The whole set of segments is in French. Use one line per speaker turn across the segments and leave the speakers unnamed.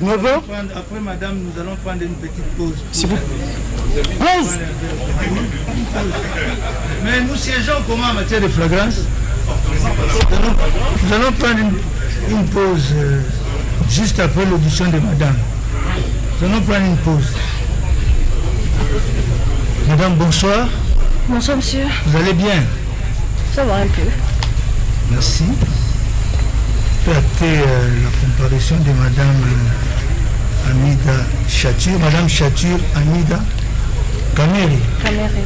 9h.
Après, madame, nous allons prendre une petite pause.
S'il vous plaît. Pause.
Mais nous siégeons comment en matière de flagrance? Nous allons prendre une pause juste après l'audition de madame. Nous allons prendre une pause. Madame, bonsoir.
Bonsoir, monsieur.
Vous allez bien?
Ça va un peu.
Merci. Je peux acter la comparution de madame Amida Chatur. Madame Chatur Amida Kameri.
Kameri.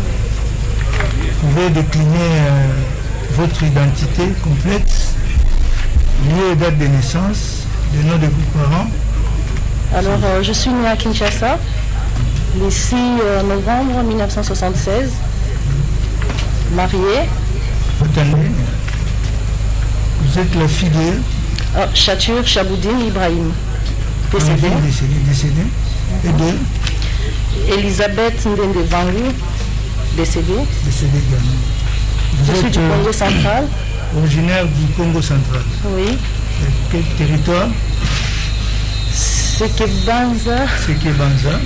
Vous pouvez décliner votre identité complète, lieu et date de naissance, le nom de vos parents.
Alors, je suis née à Kinshasa, le 6 novembre 1976, mariée.
Attendez. Vous êtes la fille de
Chatur Chaboudine Ibrahim, décédée.
Décédée. Et de
Elisabeth Ndende Vangu, décédée.
Décédée également.
Je suis du Congo central.
Originaire du Congo central.
Oui.
Quel territoire?
Sekebanza.
Sekebanza.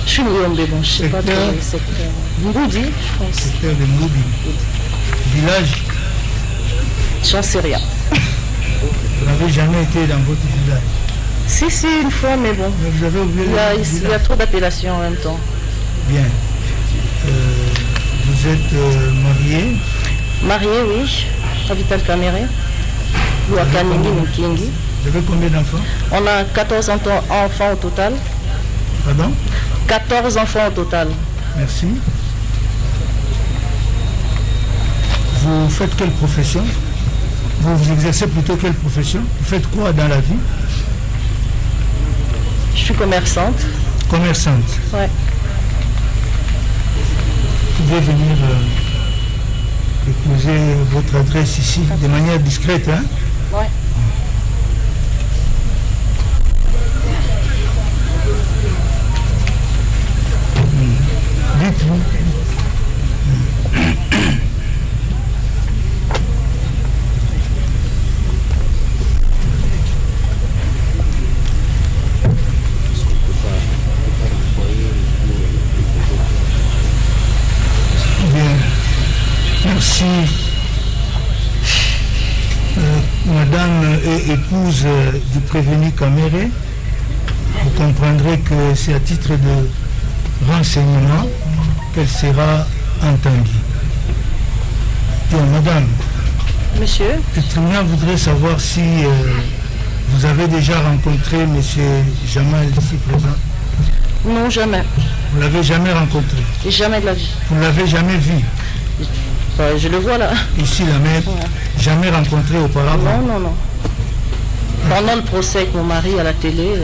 Je suis Nyombe, bon, je ne sais pas trop le secteur. Ngoudi, je pense.
Secteur de Ngoudi. Village?
J'en sais rien.
Vous n'avez jamais été dans votre village?
Si, une fois, mais bon.
Mais vous avez oublié
il y a trop d'appellations en même temps.
Bien. Vous êtes marié?
Marié, oui. À Vital Kamere. Ou à Kanini Mukingi.
Vous avez combien d'enfants?
On a 14 enfants au total.
Pardon?
14 enfants au total.
Merci. Vous faites quelle profession? Vous exercez plutôt quelle profession? Vous faites quoi dans la vie?
Je suis commerçante.
Commerçante?
Ouais.
Vous pouvez venir déposer votre adresse ici de manière discrète, hein?
Ouais.
Dites-vous. Merci. Madame est épouse du prévenu Kamere. Vous comprendrez que c'est à titre de renseignement qu'elle sera entendue. Bien, madame.
Monsieur.
Le tribunal voudrait savoir si vous avez déjà rencontré M. Jamal ici présent.
Non, jamais.
Vous ne l'avez jamais rencontré?
Jamais de la vie.
Vous ne l'avez jamais vu?
Je le vois là.
Ici, la mère, jamais rencontré auparavant?
Non. Pendant le procès avec mon mari à la télé,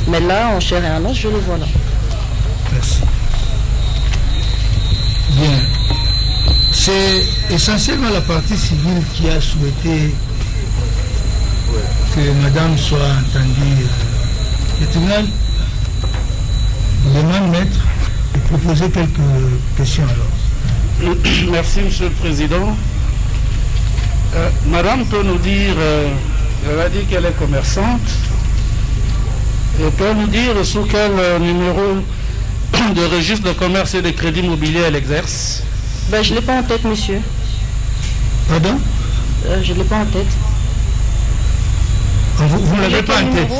mais là, en chair et en os, je le vois là.
Merci. Bien. C'est essentiellement la partie civile qui a souhaité que madame soit entendue. Le tribunal demande, maître, de proposer quelques questions alors.
Merci, Monsieur le Président. Madame peut nous dire, elle a dit qu'elle est commerçante, et peut nous dire sous quel numéro de registre de commerce et de crédit immobilier elle exerce?
Ben, je ne l'ai pas en tête, monsieur.
Pardon?
Je ne l'ai pas en tête.
Vous ne l'avez pas en tête?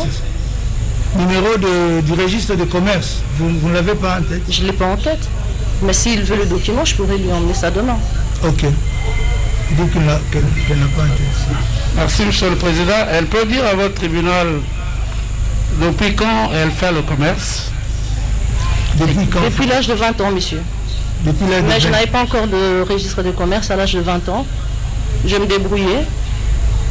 Numéro du registre de commerce, vous ne l'avez pas en tête?
Je ne l'ai pas en tête. Mais s'il veut le document, je pourrais lui emmener ça demain.
Ok. Il dit qu'elle n'a pas en tête.
Merci, Monsieur le Président. Elle peut dire à votre tribunal depuis quand elle fait le commerce?
Depuis quand?
Depuis l'âge de 20 ans, monsieur.
Depuis l'âge de 20 ans.
Mais je n'avais pas encore de registre de commerce à l'âge de 20 ans. Je me débrouillais.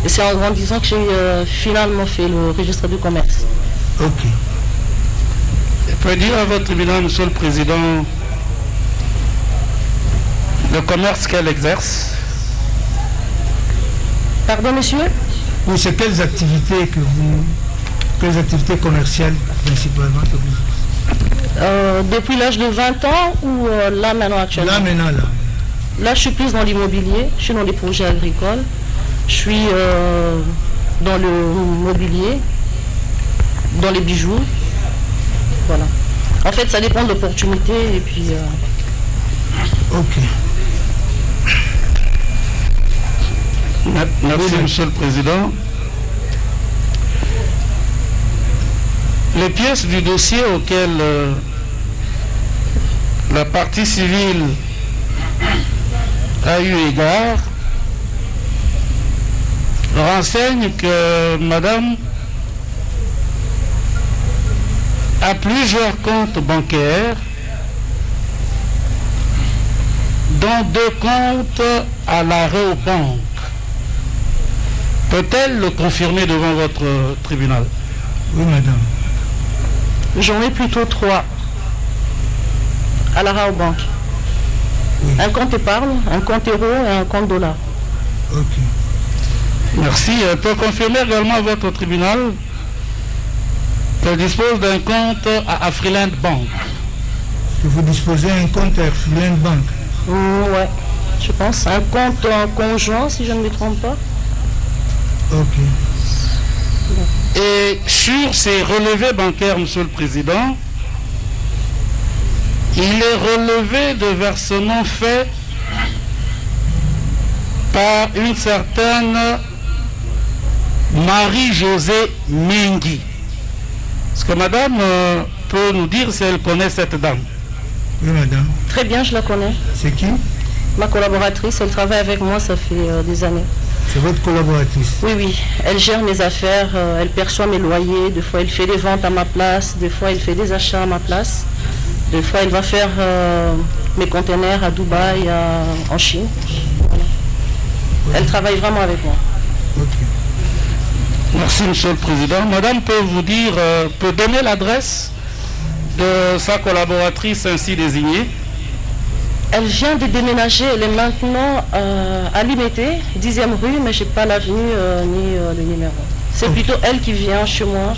Et c'est en grandissant que j'ai finalement fait le registre de commerce.
Ok.
Elle peut dire à votre tribunal, Monsieur le Président, le commerce qu'elle exerce?
Pardon, monsieur?
Oui, c'est quelles activités commerciales principalement que vous...
Depuis l'âge de 20 ans ou là maintenant actuellement?
Là maintenant, là.
Là, je suis plus dans l'immobilier, je suis dans les projets agricoles, je suis dans le mobilier, dans les bijoux. Voilà. En fait, ça dépend de l'opportunité et puis...
Ok.
Merci, Monsieur le Président. Les pièces du dossier auxquelles la partie civile a eu égard renseignent que Madame a plusieurs comptes bancaires, dont 2 comptes à la Rabobank. Peut-elle le confirmer devant votre tribunal?
Oui, madame.
J'en ai plutôt 3 à la Rabobank.
Oui.
Un compte épargne, un compte euro et un compte dollar.
Ok.
Merci. Elle peut confirmer également à votre tribunal qu'elle dispose d'un compte à Afriland Bank.
Que vous disposez d'un compte à Afriland Bank?
Ouais, je pense. Un compte en conjoint, si je ne me trompe pas.
Ok.
Et sur ces relevés bancaires, Monsieur le Président, il est relevé de versements faits par une certaine Marie-Josée Mengi. Est-ce que madame peut nous dire si elle connaît cette dame?
Oui, madame.
Très bien, je la connais.
C'est qui?
Ma collaboratrice, elle travaille avec moi, ça fait des années.
C'est votre collaboratrice?
Oui, oui. Elle gère mes affaires, elle perçoit mes loyers. Des fois, elle fait des ventes à ma place. Des fois, elle fait des achats à ma place. Des fois, elle va faire mes conteneurs à Dubaï, en Chine. Voilà.
Oui.
Elle travaille vraiment avec moi.
Ok.
Merci, Monsieur le Président. Madame peut vous dire, peut donner l'adresse de sa collaboratrice ainsi désignée?
Elle vient de déménager, elle est maintenant à Limité, 10e rue, mais je n'ai pas l'avenue ni le numéro. C'est plutôt elle qui vient chez moi,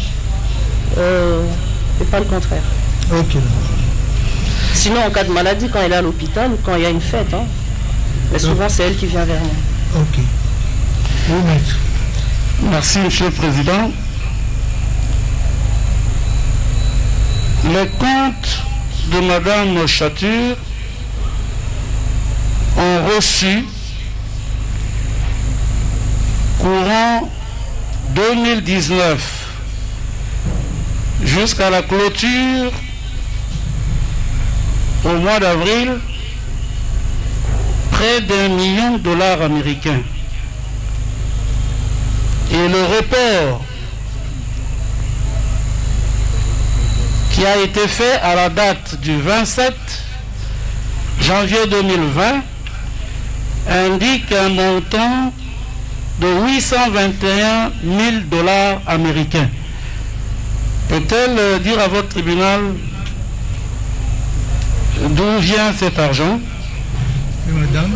et pas le contraire.
Ok.
Sinon, en cas de maladie, quand elle est à l'hôpital ou quand il y a une fête, hein, mais souvent c'est elle qui vient vers moi.
Ok. Oui, maître.
Merci, Monsieur le Président. Les comptes de Madame Chature ont reçu courant 2019 jusqu'à la clôture au mois d'avril près d'1 million de dollars américains. Et le report qui a été fait à la date du 27 janvier 2020 indique un montant de 821 000 dollars américains. Peut-elle dire à votre tribunal d'où vient cet argent?
Oui, madame.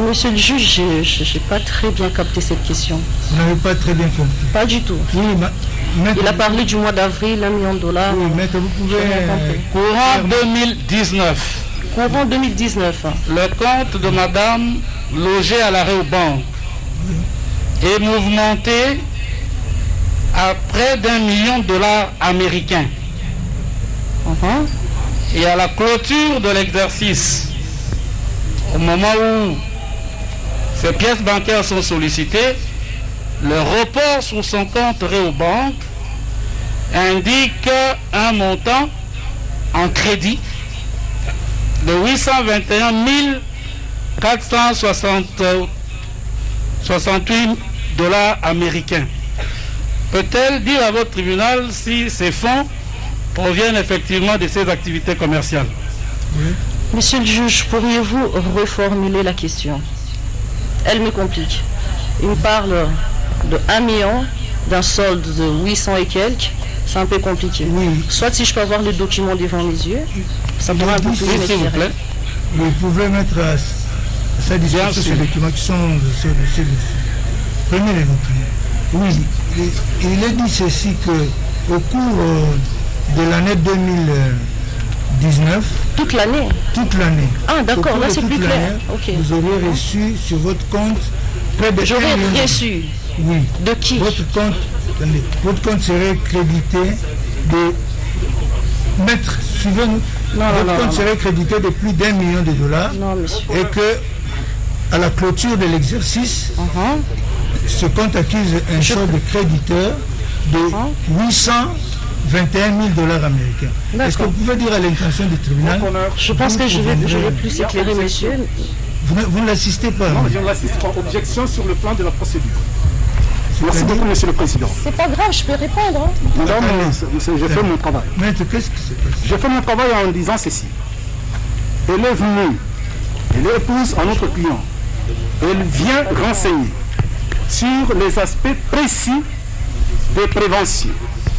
Monsieur le juge, je n'ai pas très bien capté cette question.
Vous n'avez pas très bien compris.
Pas du tout.
Oui, maître.
Il a parlé du mois d'avril, 1 million de dollars.
Oui, maître, vous pouvez...
Courant 2019.
Courant 2019.
Le compte de madame logée à la Rabobank est mouvementé à près d'1 million de dollars américains. Et à la clôture de l'exercice, au moment où ces pièces bancaires sont sollicitées, le report sur son compte Rabobank indique un montant en crédit de 821 468 dollars américains. Peut-elle dire à votre tribunal si ces fonds proviennent effectivement de ces activités commerciales?
Oui.
Monsieur le juge, pourriez-vous reformuler la question? Elle me complique. Il me parle de 1 million, d'un solde de 800 et quelques. C'est un peu compliqué.
Oui.
Soit si je peux avoir le document devant mes yeux, ça pourra un peu plus
Oui, s'il vous plaît.
Vous pouvez mettre à sa disposition ces documents qui sont sur le dossier. Prenez les documents. Oui, il est dit ceci que au cours de l'année 2019,
toute l'année. Ah d'accord, là c'est plus clair. Okay.
Vous aurez reçu sur votre compte près de...
J'aurais reçu.
Oui.
De qui?
Votre compte attendez, votre compte serait crédité de... Maître, suivez-nous. Votre compte serait crédité de plus d'1 million de dollars.
Non, monsieur.
Et que, à la clôture de l'exercice, ce compte accuse un sort de créditeur de 821 000 dollars américains. Est-ce que vous pouvez dire à l'intention du tribunal?
Je pense que je vais plus éclairer, monsieur.
Vous ne l'assistez pas?
Non, je ne l'assiste pas. Objection sur le plan de la procédure. Merci beaucoup, Monsieur le Président.
C'est pas grave, je peux répondre.
Madame, j'ai fait mon travail.
Maître, qu'est-ce qui s'est passé?
J'ai fait mon travail en disant ceci. Elle est venue, elle est épouse à notre client. Elle vient renseigner sur les aspects précis des préventions.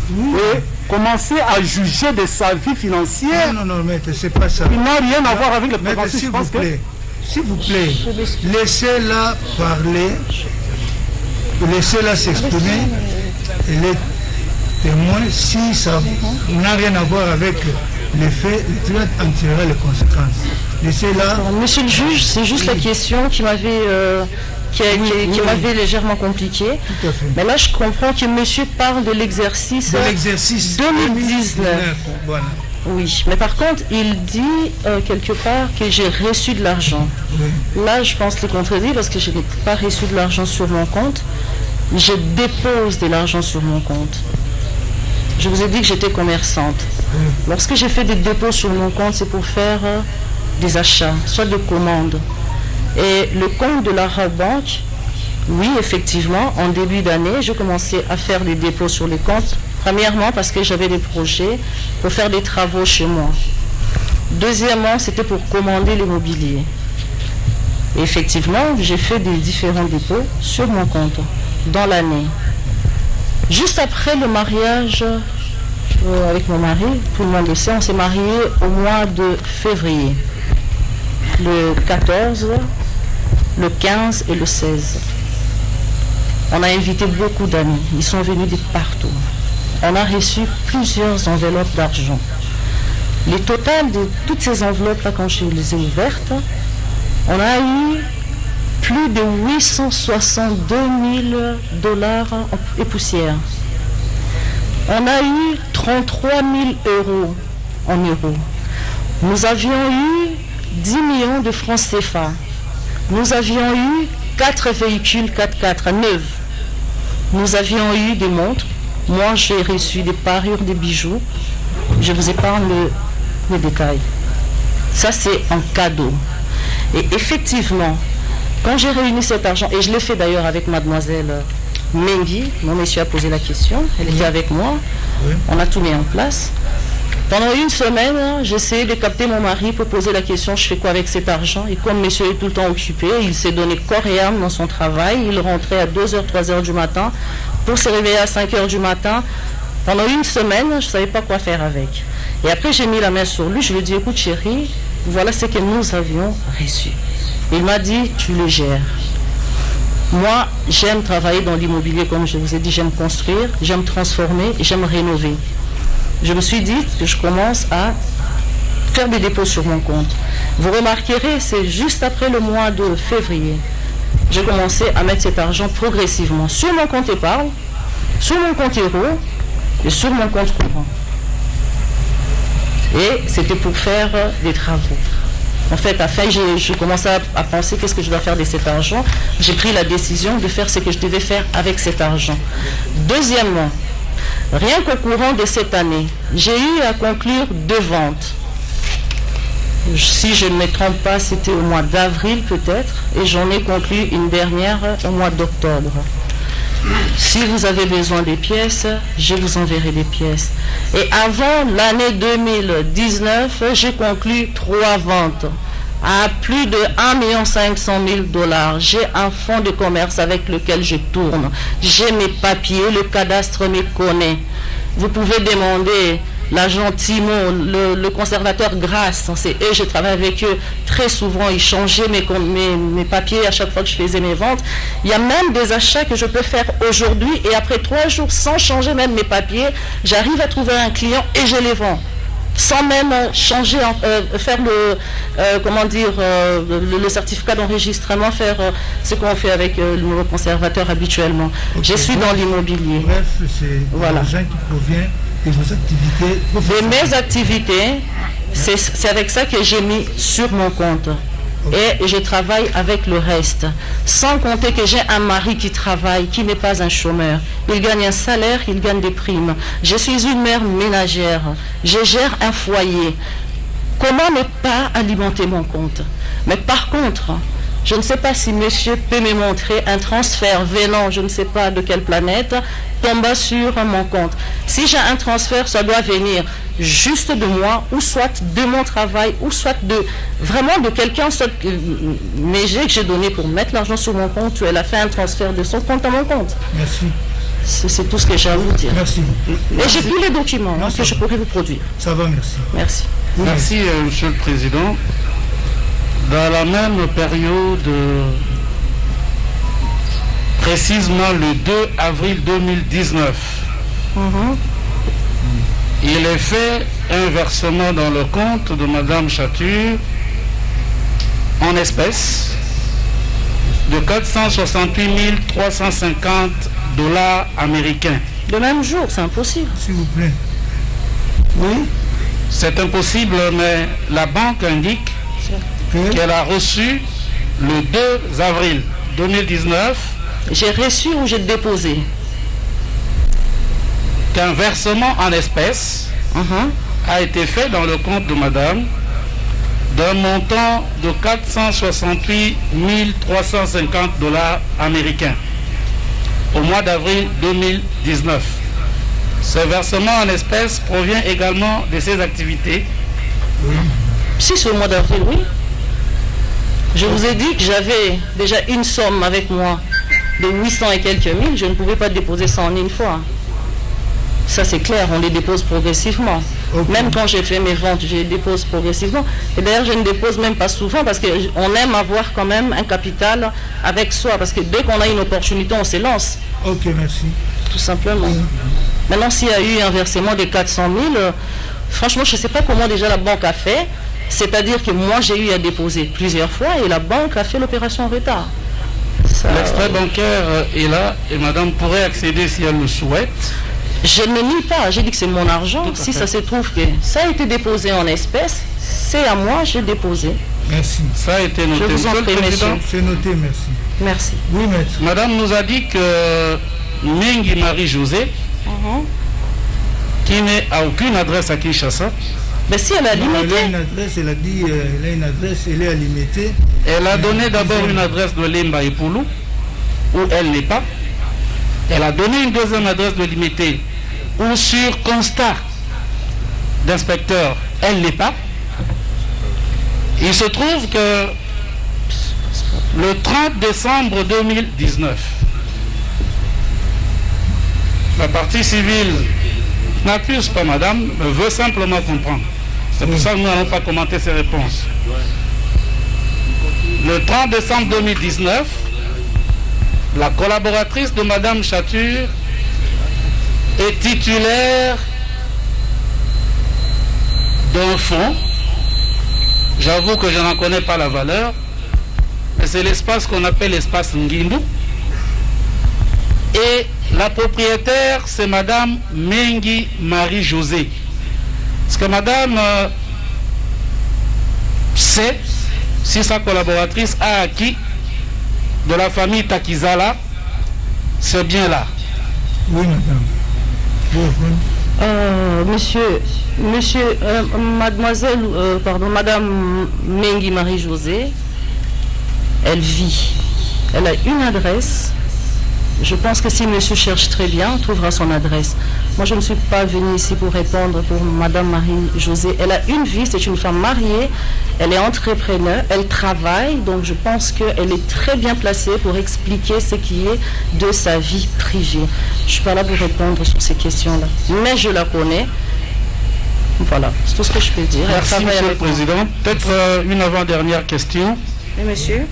Et commencer à juger de sa vie financière.
Non, maître, c'est pas ça.
Il n'a rien à voir avec le
Maître,
prévention.
s'il vous plaît, laissez-la parler, laissez-la s'exprimer. Elle est témoin. Si ça n'a rien à voir avec les faits, le tribunal en tirera les conséquences. Laissez-la.
Monsieur le juge, c'est juste la question qui m'avait légèrement compliqué.
Tout à fait.
Mais là, je comprends que monsieur parle de l'exercice 2019.
Voilà.
Oui, mais par contre, il dit quelque part que j'ai reçu de l'argent.
Oui.
Là, je pense le contredit parce que je n'ai pas reçu de l'argent sur mon compte. Je dépose de l'argent sur mon compte. Je vous ai dit que j'étais commerçante.
Oui.
Lorsque j'ai fait des dépôts sur mon compte, c'est pour faire des achats, soit de commandes. Et le compte de la Rabobank, oui, effectivement, en début d'année, je commençais à faire des dépôts sur les comptes. Premièrement, parce que j'avais des projets pour faire des travaux chez moi. Deuxièmement, c'était pour commander l'immobilier. Et effectivement, j'ai fait des différents dépôts sur mon compte dans l'année. Juste après le mariage avec mon mari, tout le monde le sait, on s'est mariés au mois de février. Le 14, le 15 et le 16. On a invité beaucoup d'amis. Ils sont venus de partout. On a reçu plusieurs enveloppes d'argent. Le total de toutes ces enveloppes-là, quand je les ai ouvertes, on a eu plus de 862 000 dollars et poussière. On a eu 33 000 euros en euros. Nous avions eu 10 millions de francs CFA. Nous avions eu 4 véhicules 4x4 neufs. Nous avions eu des montres. Moi, j'ai reçu des parures, des bijoux. Je vous épargne le détail. Ça, c'est un cadeau. Et effectivement, quand j'ai réuni cet argent, et je l'ai fait d'ailleurs avec mademoiselle Mengi, mon monsieur a posé la question, elle était avec moi, on a tout mis en place. Pendant une semaine, j'essayais de capter mon mari pour poser la question, je fais quoi avec cet argent? Et comme monsieur est tout le temps occupé, il s'est donné corps et âme dans son travail, il rentrait à 2h, 3h du matin, pour se réveiller à 5h du matin. Pendant une semaine, je ne savais pas quoi faire avec. Et après, j'ai mis la main sur lui, je lui ai dit, écoute chérie, voilà ce que nous avions reçu. Il m'a dit, tu le gères. Moi, j'aime travailler dans l'immobilier, comme je vous ai dit, j'aime construire, j'aime transformer et j'aime rénover. Je me suis dit que je commence à faire des dépôts sur mon compte. Vous remarquerez, c'est juste après le mois de février. J'ai commencé à mettre cet argent progressivement sur mon compte épargne, sur mon compte euro et sur mon compte courant. Et c'était pour faire des travaux. En fait, afin, je commençais à penser qu'est-ce que je dois faire de cet argent. J'ai pris la décision de faire ce que je devais faire avec cet argent. Deuxièmement, rien qu'au courant de cette année, j'ai eu à conclure 2 ventes. Si je ne me trompe pas, c'était au mois d'avril peut-être, et j'en ai conclu une dernière au mois d'octobre. Si vous avez besoin des pièces, je vous enverrai des pièces. Et avant l'année 2019, j'ai conclu 3 ventes à plus de 1 500 000 dollars. J'ai un fonds de commerce avec lequel je tourne. J'ai mes papiers, le cadastre me connaît. Vous pouvez demander l'agent Timon, le conservateur Grasse, c'est eux, je travaille avec eux très souvent, ils changeaient mes papiers à chaque fois que je faisais mes ventes. Il y a même des achats que je peux faire aujourd'hui et après 3 jours sans changer même mes papiers, j'arrive à trouver un client et je les vends. sans même changer, faire le certificat d'enregistrement, faire ce qu'on fait avec le nouveau conservateur habituellement. Okay. Je suis dans l'immobilier.
Bref, c'est l'argent qui provient de vos activités professionnelles.
De mes activités, c'est avec ça que j'ai mis sur mon compte. Okay. Et je travaille avec le reste. Sans compter que j'ai un mari qui travaille, qui n'est pas un chômeur. Il gagne un salaire, il gagne des primes. Je suis une mère ménagère. Je gère un foyer. Comment ne pas alimenter mon compte? Mais par contre, je ne sais pas si monsieur peut me montrer un transfert venant, je ne sais pas de quelle planète, tomba sur mon compte. Si j'ai un transfert, ça doit venir juste de moi, ou soit de mon travail, ou soit vraiment de quelqu'un, mais que j'ai donné pour mettre l'argent sur mon compte, ou elle a fait un transfert de son compte à mon compte.
Merci.
C'est tout ce que j'ai à vous dire.
Merci.
Et j'ai tous les documents que je pourrais vous produire.
Ça va, merci.
Merci.
Oui. Merci, Monsieur le Président. Dans la même période, précisément le 2 avril 2019, il est fait un versement dans le compte de Madame Chature en espèces de 468 350 $ américains.
Le même jour, c'est impossible.
S'il vous plaît. Oui.
C'est impossible, mais la banque indique qu'elle a reçu le 2 avril 2019.
J'ai reçu ou j'ai déposé?
Qu'un versement en espèces a été fait dans le compte de madame d'un montant de 468 350 $ américains au mois d'avril 2019. Ce versement en espèces provient également de ses activités.
Oui.
Si c'est au mois d'avril, oui. Je vous ai dit que j'avais déjà une somme avec moi de 800 et quelques mille. Je ne pouvais pas déposer ça en une fois. Ça c'est clair, on les dépose progressivement. Okay. Même quand j'ai fait mes ventes, je les dépose progressivement. Et d'ailleurs, je ne dépose même pas souvent parce qu'on aime avoir quand même un capital avec soi. Parce que dès qu'on a une opportunité, on se lance.
Ok, merci.
Tout simplement. Maintenant, s'il y a eu un versement de 400 000, franchement, je ne sais pas comment déjà la banque a fait. C'est-à-dire que moi, j'ai eu à déposer plusieurs fois et la banque a fait l'opération en retard.
L'extrait bancaire est là et madame pourrait accéder si elle le souhaite.
Je ne nie pas, j'ai dit que c'est mon argent. Si ça se trouve que ça a été déposé en espèces, c'est à moi, j'ai déposé.
Merci.
Ça a été noté.
Je vous en prie, monsieur.
C'est noté, merci.
Merci.
Oui, maître.
Madame nous a dit que Mengi Marie-Josée, qui n'est à aucune adresse à Kinshasa.
Mais si elle a limité.
Elle a une adresse, elle a dit, elle a une adresse, elle est à limiter.
Elle a donné d'abord une adresse de Lemba et Poulou, où elle n'est pas. Elle a donné une deuxième adresse de limité, où sur constat d'inspecteur, elle n'est pas. Il se trouve que le 30 décembre 2019, la partie civile n'accuse pas madame, mais veut simplement comprendre. C'est pour ça que nous n'allons pas commenter ses réponses. Le 30 décembre 2019, la collaboratrice de madame Chature est titulaire d'un fonds. J'avoue que je n'en connais pas la valeur, mais c'est l'espace qu'on appelle l'espace Ngindou. Et la propriétaire, c'est madame Mengi Marie-Josée. Parce que madame sait si sa collaboratrice a acquis de la famille Takizala ce bien-là.
Oui, madame.
Madame Mengi Marie-Josée, elle vit. Elle a une adresse. Je pense que si monsieur cherche très bien, on trouvera son adresse. Moi, je ne suis pas venue ici pour répondre pour madame Marie-Josée. Elle a une vie, c'est une femme mariée, elle est entrepreneur, elle travaille, donc je pense qu'elle est très bien placée pour expliquer ce qui est de sa vie privée. Je ne suis pas là pour répondre sur ces questions-là, mais je la connais. Voilà, c'est tout ce que je peux dire.
Merci, monsieur le Président. Peut-être une avant-dernière question.
Oui, monsieur.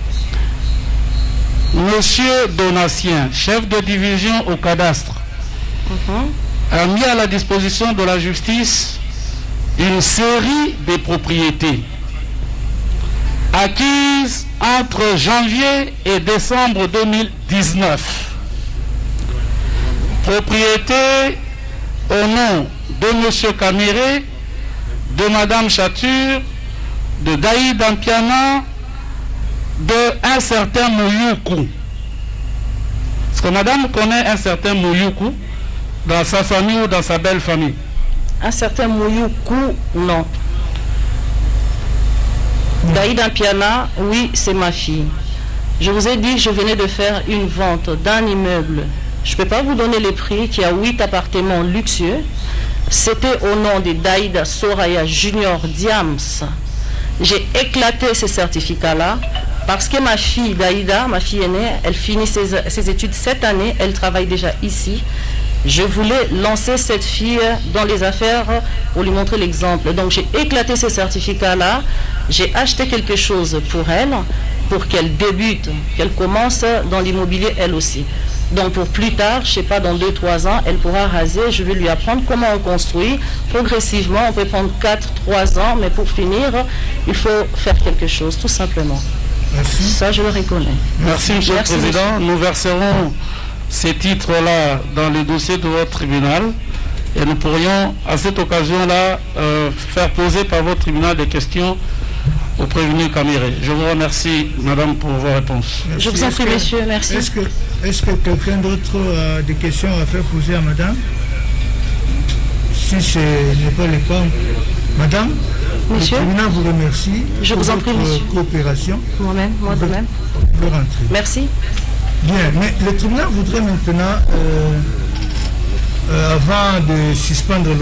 Monsieur Donatien, chef de division au cadastre, a mis à la disposition de la justice une série de propriétés acquises entre janvier et décembre 2019. Propriété au nom de M. Caméré, de Mme Chature, de Daïd Ampiana, de un certain Mouyoukou. Est-ce que Madame connaît un certain Mouyoukou dans sa famille ou dans sa belle famille?
Un certain Mouyoukou, non. Daïd Ampiana, oui, c'est ma fille. Je vous ai dit que je venais de faire une vente d'un immeuble. Je ne peux pas vous donner les prix, qui a 8 appartements luxueux. C'était au nom de Daïda Soraya Junior Diams. J'ai éclaté ces certificats-là parce que ma fille Daïda, ma fille aînée, elle finit ses études cette année, elle travaille déjà ici. Je voulais lancer cette fille dans les affaires pour lui montrer l'exemple. Donc j'ai éclaté ces certificats-là, j'ai acheté quelque chose pour elle, pour qu'elle débute, qu'elle commence dans l'immobilier elle aussi. Donc pour plus tard, je ne sais pas, dans 2-3 ans, elle pourra raser, je vais lui apprendre comment on construit. Progressivement, on peut prendre 4-3 ans, mais pour finir, il faut faire quelque chose, tout simplement.
Merci.
Ça, je le reconnais.
Merci, Monsieur le Président. Nous verserons ces titres-là dans le dossier de votre tribunal et nous pourrions, à cette occasion-là, faire poser par votre tribunal des questions au prévenu Caméré. Je vous remercie, Madame, pour vos réponses.
Merci. Je vous en prie, Monsieur. Merci.
Est-ce que quelqu'un d'autre a des questions à faire poser à Madame? Si ce n'est pas le cas, Madame,
Monsieur,
le tribunal vous remercie.
Je vous en prie, Monsieur.
Coopération.
Moi-même, moi de même.
Vous pouvez rentrer.
Merci.
Bien, mais le tribunal voudrait maintenant, avant de suspendre